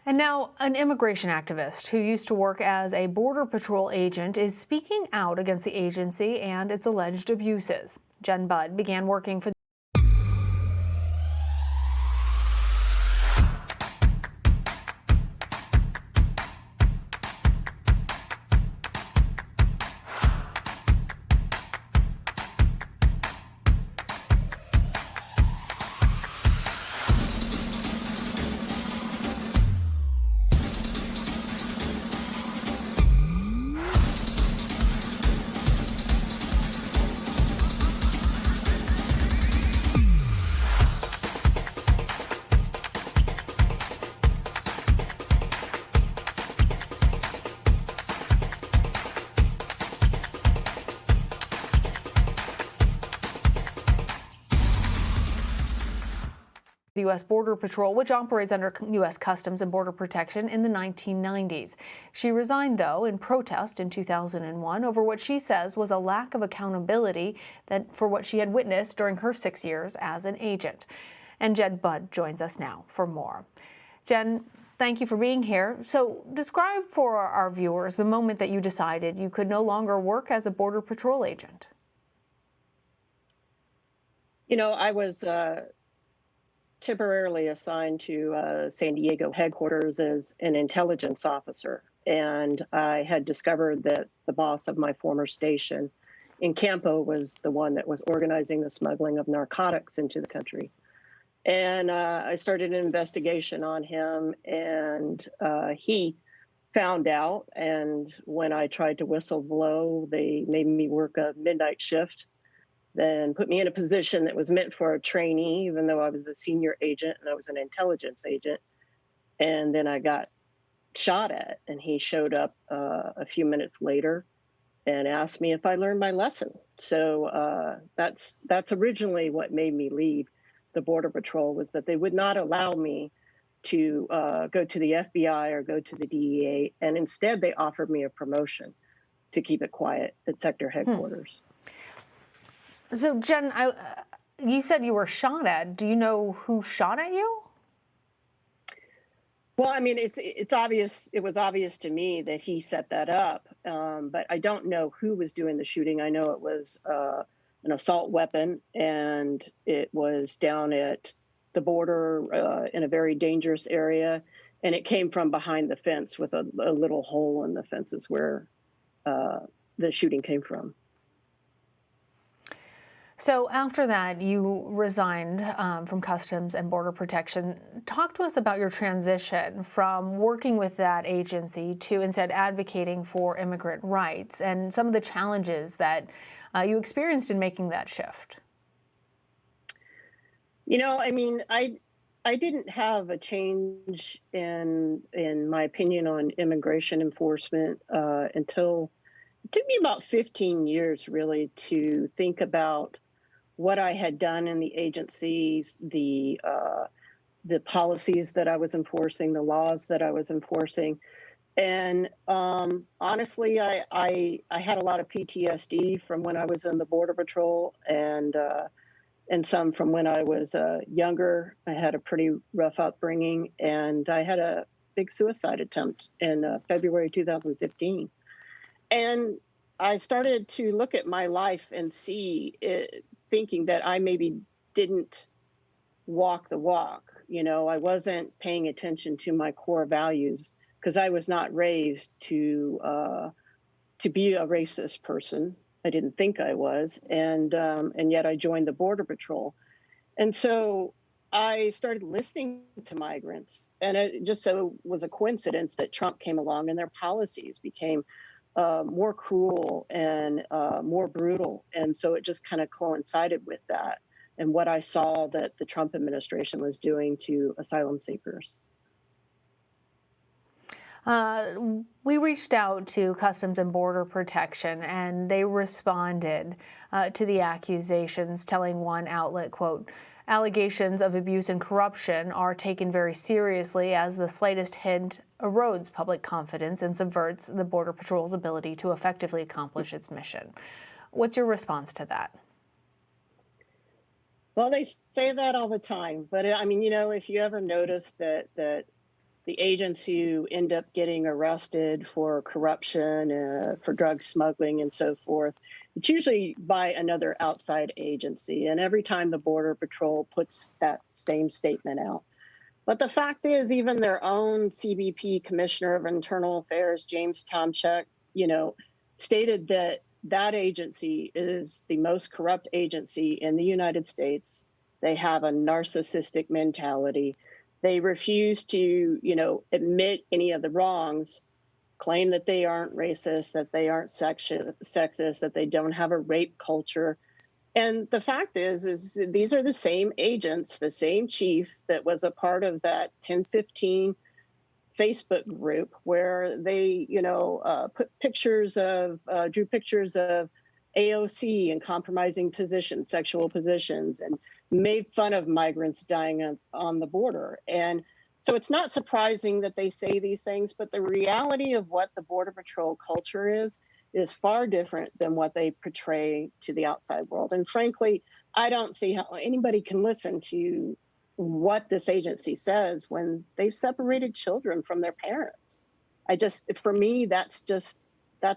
And now, an immigration activist who used to work as a Border Patrol agent is speaking out against the agency and its alleged abuses. Jenn Budd began working for the U.S. Border Patrol, which operates under U.S. Customs and Border Protection in the 1990s. She resigned, though, in protest in 2001 over what she says was a lack of accountability for what she had witnessed during her 6 years as an agent. And Jenn Budd joins us now for more. Jenn, thank you for being here. So describe for our viewers the moment that you decided you could no longer work as a Border Patrol agent. You know, I was temporarily assigned to San Diego headquarters as an intelligence officer. And I had discovered that the boss of my former station in Campo was the one that was organizing the smuggling of narcotics into the country. And I started an investigation on him, and he found out. And when I tried to whistleblow, they made me work a midnight shift, then put me in a position that was meant for a trainee, even though I was a senior agent and I was an intelligence agent. And then I got shot at, and he showed up a few minutes later and asked me if I learned my lesson. So that's originally what made me leave the Border Patrol, was that they would not allow me to go to the FBI or go to the DEA, and instead they offered me a promotion to keep it quiet at sector headquarters. So, Jenn, you said you were shot at. Do you know who shot at you? Well, I mean, it's obvious. It was obvious to me that he set that up, but I don't know who was doing the shooting. I know it was an assault weapon, and it was down at the border in a very dangerous area, and it came from behind the fence with a little hole in the fences where the shooting came from. So after that, you resigned from Customs and Border Protection. Talk to us about your transition from working with that agency to instead advocating for immigrant rights and some of the challenges that you experienced in making that shift. You know, I mean, I didn't have a change in my opinion on immigration enforcement until it took me about 15 years, really, to think about what I had done in the agencies, the policies that I was enforcing, the laws that I was enforcing. And honestly, I had a lot of PTSD from when I was in the Border Patrol, and some from when I was younger. I had a pretty rough upbringing, and I had a big suicide attempt in February 2015. And I started to look at my life and see it, thinking that I maybe didn't walk the walk. You know, I wasn't paying attention to my core values because I was not raised to be a racist person. I didn't think I was, and yet I joined the Border Patrol, and so I started listening to migrants, and it just so was a coincidence that Trump came along and their policies became more cruel and more brutal. And so it just kind of coincided with that and what I saw that the Trump administration was doing to asylum seekers. We reached out to Customs and Border Protection, and they responded to the accusations, telling one outlet, quote, "Allegations of abuse and corruption are taken very seriously as the slightest hint erodes public confidence and subverts the Border Patrol's ability to effectively accomplish its mission." What's your response to that? Well, they say that all the time, but I mean, you know, if you ever notice that the agents who end up getting arrested for corruption, for drug smuggling, and so forth, it's usually by another outside agency. And every time the Border Patrol puts that same statement out. But the fact is, even their own CBP Commissioner of Internal Affairs, James Tomchek, stated that that agency is the most corrupt agency in the United States. They have a narcissistic mentality. They refuse to, admit any of the wrongs, claim that they aren't racist, that they aren't sexist, that they don't have a rape culture. And the fact is these are the same agents, the same chief that was a part of that 1015 Facebook group where they, drew pictures of AOC in compromising positions, sexual positions, and made fun of migrants dying on the border. And so it's not surprising that they say these things, but the reality of what the Border Patrol culture is far different than what they portray to the outside world. And frankly, I don't see how anybody can listen to what this agency says when they've separated children from their parents. For me, that's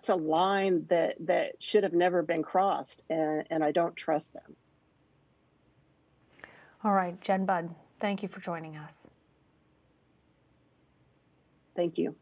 a line that should have never been crossed, and I don't trust them. All right, Jenn Budd, thank you for joining us. Thank you.